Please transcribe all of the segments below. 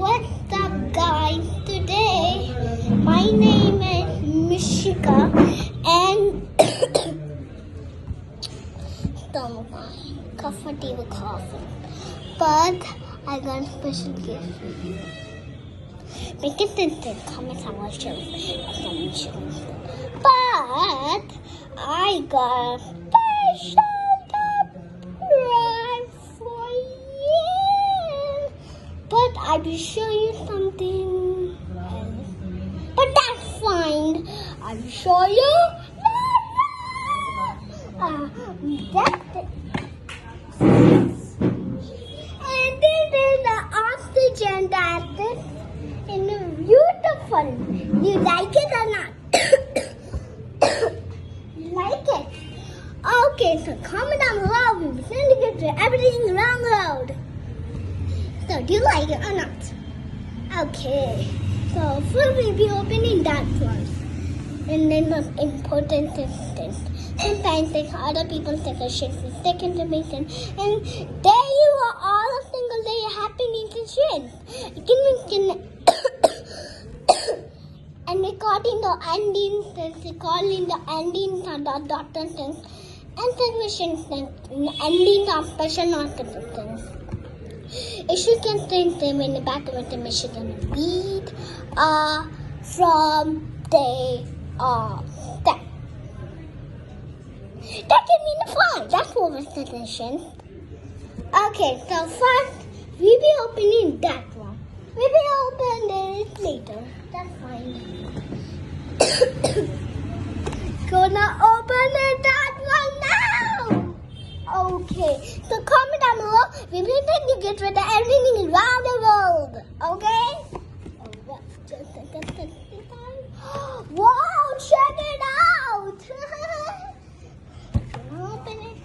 What's up, guys? Today, my name is Mishika, and don't mind, comfortable coffee. But I got a special gift for you. Make it in the comments. I will show you. But I got a special surprise for you. But I will show you something else. But that's fine. I will show you. That's it. And this is the oxygen that is beautiful. You like it or not? You like it? Okay, so comment down below. We'll send it to everything around the world. So do you like it or not? Okay. So first we'll be opening that first. And then the important things. Sometimes other people take a shit for stick information. And there you are all a single day happening to shit. And recording the endings and the doctor things. And television things. Ending of special hospital things. If you can think them in the back of the Michigan read from day of that. That can mean the fun. That's what was the tradition. Okay, so first we'll be opening that one. We will open it later. That's fine. Gonna open it that one now. Okay, so comment down below. We will take you get rid of everything around the world. Okay? Wow, check it out. Open it.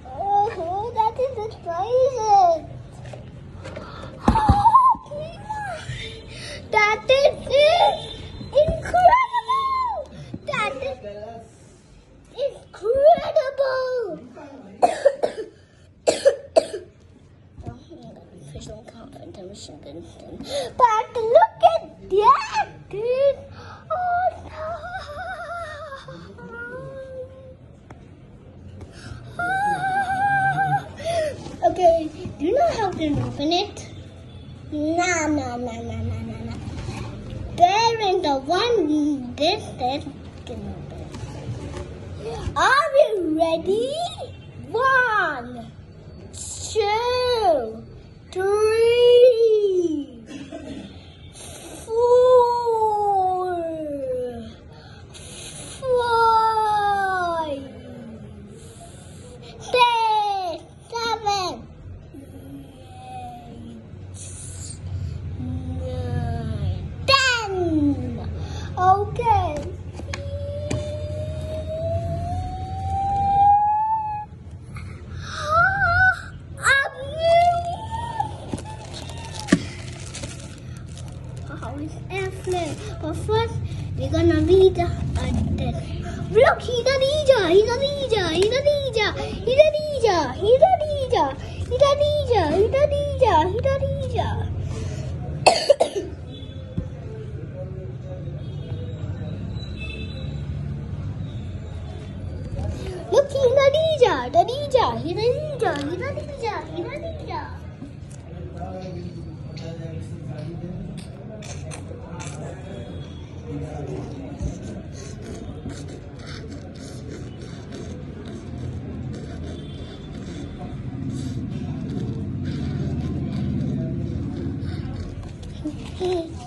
Oh, that is exciting. That is incredible. That is incredible. Official confirmation. But look at that, dude. Oh no. Okay, do you know how to open it? No. There in the one this can open it. Are we ready? 1, 2, 3, 4, 5, 6, 7, 8, 9, 10. Okay. But first, we're gonna read this. Look, he's a ninja. Look, he's a ninja.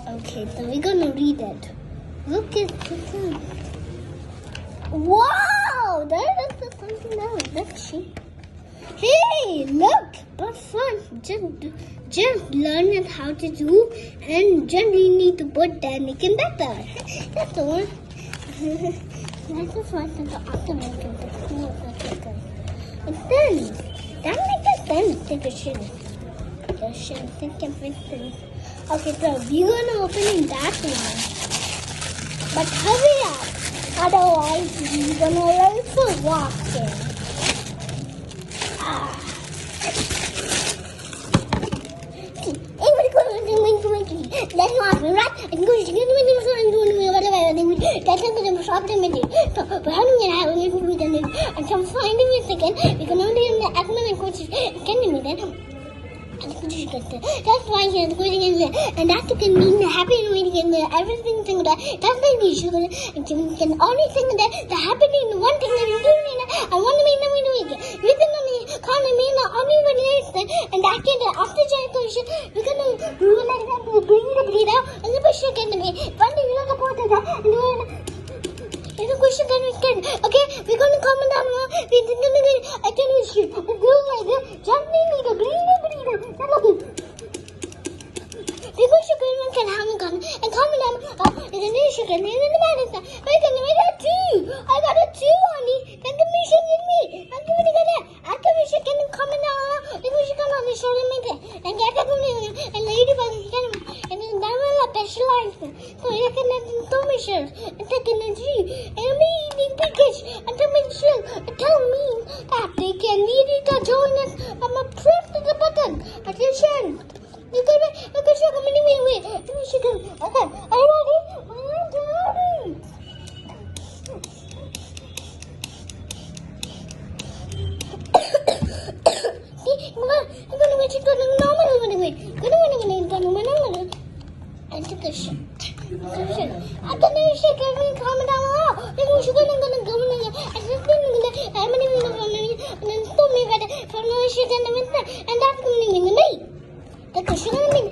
Okay, so we're gonna read it. Look at this. Wow, there is something else. Let's see. Hey, look, but fun. Just learn it how to do, and just you need to put that making better. That's the one. That's the first of the automatic. And then that makes sense. Think it should. Think everything. Okay, so we're gonna open in that one. But hurry up. Otherwise, we're gonna learn for walking. short term memory. So we're having an algorithm with an and some finding a second. We can only in the academic coaches can be then. That's why he's going in there, and that can mean happy and waiting in there. Everything thing that that's why the sugar and can only thing that the happening one thing that you do and one mean the way to we can only can't mean the only one is and that can after generation we can do like that to bring the breed out and the push can be one day you look about that and it's a question that we can. Okay, we're going to comment down below. We're going to I can issue. It's going like that. Gently need a breather. Now look it. The question can have a gun and comment down. It's an issue. And in the matter, I got two. I got a two on me. Can the mission with me? I'm doing it again. After we should can comment down below. The question can on the shoulder make it. And get that and ladybug can and then that will specialized. So you can have two missions. And take energy. And me eating package and to make sure tell me that they can need it to join us. I'm a press to the button. Attention. You can show them anyway. Okay. Are you ready? I'm ready. See, come on. I'm going to make it go to normal. And took a shot. I don't know if she can comment down below. Then we should go and go and just been I'm going to and then told me that from the shit and that's going to be the night. The question and the